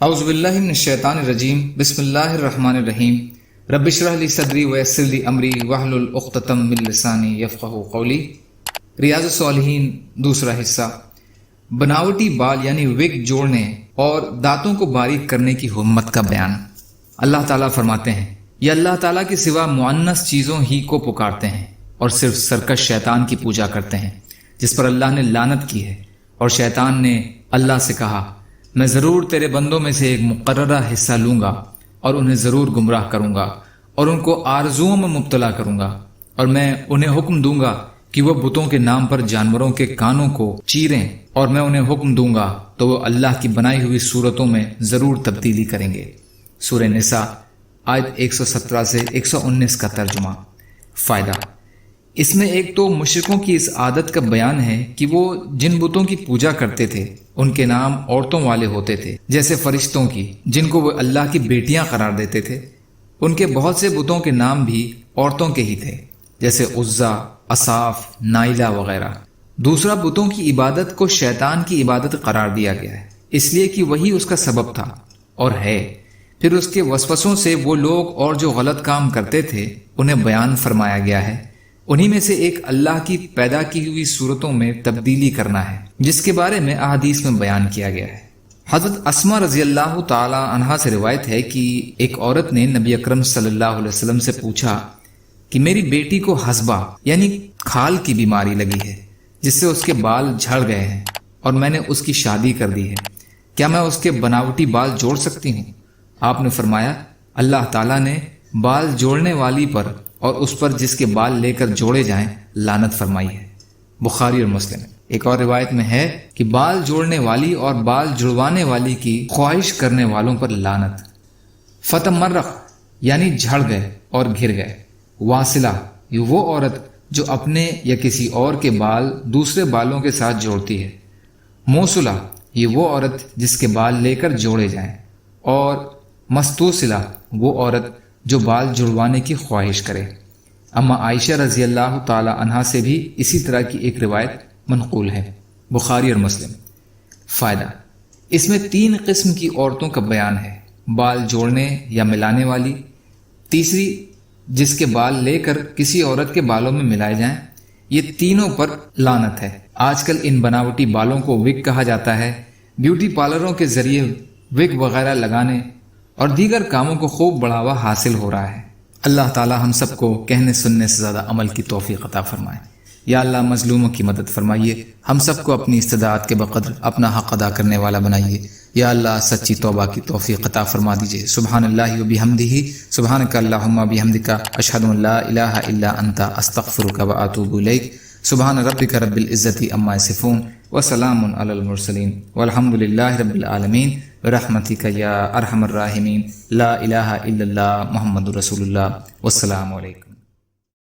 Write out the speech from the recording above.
اعوذ باللہ من الشیطان الرجیم بسم اللہ الرحمن الرحیم رب اشرح لی صدری ویسر لی امری واحلل عقدۃ من لسانی یفقہوا قولی۔ ریاض الصالحین دوسرا حصہ، بناوٹی بال یعنی وگ جوڑنے اور دانتوں کو باریک کرنے کی حکمت کا بیان۔ اللہ تعالیٰ فرماتے ہیں، یہ اللہ تعالیٰ کے سوا مؤنث چیزوں ہی کو پکارتے ہیں اور صرف سرکش شیطان کی پوجا کرتے ہیں جس پر اللہ نے لعنت کی ہے۔ اور شیطان نے اللہ سے کہا، میں ضرور تیرے بندوں میں سے ایک مقررہ حصہ لوں گا اور انہیں ضرور گمراہ کروں گا اور ان کو آرزوؤں میں مبتلا کروں گا، اور میں انہیں حکم دوں گا کہ وہ بتوں کے نام پر جانوروں کے کانوں کو چیریں، اور میں انہیں حکم دوں گا تو وہ اللہ کی بنائی ہوئی صورتوں میں ضرور تبدیلی کریں گے۔ سورہ نساء آیت 117 سے 119 کا ترجمہ۔ فائدہ، اس میں ایک تو مشرکوں کی اس عادت کا بیان ہے کہ وہ جن بتوں کی پوجا کرتے تھے ان کے نام عورتوں والے ہوتے تھے، جیسے فرشتوں کی جن کو وہ اللہ کی بیٹیاں قرار دیتے تھے۔ ان کے بہت سے بتوں کے نام بھی عورتوں کے ہی تھے، جیسے عزا، اصاف، نائلہ وغیرہ۔ دوسرا، بتوں کی عبادت کو شیطان کی عبادت قرار دیا گیا ہے، اس لیے کہ وہی اس کا سبب تھا اور ہے۔ پھر اس کے وسوسوں سے وہ لوگ اور جو غلط کام کرتے تھے انہیں بیان فرمایا گیا ہے۔ انہی میں سے ایک اللہ کی پیدا کی ہوئی صورتوں میں تبدیلی کرنا ہے، جس کے بارے میں احادیث میں بیان کیا گیا ہے۔ حضرت اسماء رضی اللہ تعالی عنہا سے روایت ہے کہ ایک عورت نے نبی اکرم صلی اللہ علیہ وسلم سے پوچھا کہ میری بیٹی کو حصبہ یعنی کھال کی بیماری لگی ہے جس سے اس کے بال جھڑ گئے ہیں، اور میں نے اس کی شادی کر دی ہے، کیا میں اس کے بناوٹی بال جوڑ سکتی ہوں؟ آپ نے فرمایا، اللہ تعالیٰ نے بال جوڑنے والی پر اور اس پر جس کے بال لے کر جوڑے جائیں لعنت فرمائی ہے۔ بخاری اور مسلم۔ ایک اور روایت میں ہے کہ بال جوڑنے والی اور بال جڑوانے والی کی خواہش کرنے والوں پر لعنت۔ فتمرق یعنی جھڑ گئے اور گر گئے۔ واصلہ یہ وہ عورت جو اپنے یا کسی اور کے بال دوسرے بالوں کے ساتھ جوڑتی ہے۔ موصلہ یہ وہ عورت جس کے بال لے کر جوڑے جائیں۔ اور مستوصلہ وہ عورت جو بال جڑوانے کی خواہش کرے۔ اما عائشہ رضی اللہ تعالی عنہا سے بھی اسی طرح کی ایک روایت منقول ہے۔ بخاری اور مسلم۔ فائدہ، اس میں 3 قسم کی عورتوں کا بیان ہے: بال جوڑنے یا ملانے والی، تیسری جس کے بال لے کر کسی عورت کے بالوں میں ملائے جائیں۔ یہ تینوں پر لعنت ہے۔ آج کل ان بناوٹی بالوں کو وگ کہا جاتا ہے۔ بیوٹی پارلروں کے ذریعے وگ وغیرہ لگانے اور دیگر کاموں کو خوب بڑھاوا حاصل ہو رہا ہے۔ اللہ تعالی ہم سب کو کہنے سننے سے زیادہ عمل کی توفیق عطا فرمائے۔ یا اللہ مظلوموں کی مدد فرمائیے، ہم سب کو اپنی استطاعت کے بقدر اپنا حق ادا کرنے والا بنائیے۔ یا اللہ سچی توبہ کی توفیق عطا فرما دیجیے۔ سبحان اللہ و بحمدہ، سبحانک اللہم و بحمدک، اشہد ان لا الہ الا انت، استغفرک و اتوب الیک۔ سبحان ربک رب العزت عما یصفون وسلام علی المرسلین والحمد للہ رب العالمین برحمتک یا ارحم الراحمین۔ لا الہ الا اللہ محمد رسول اللہ۔ والسلام علیکم۔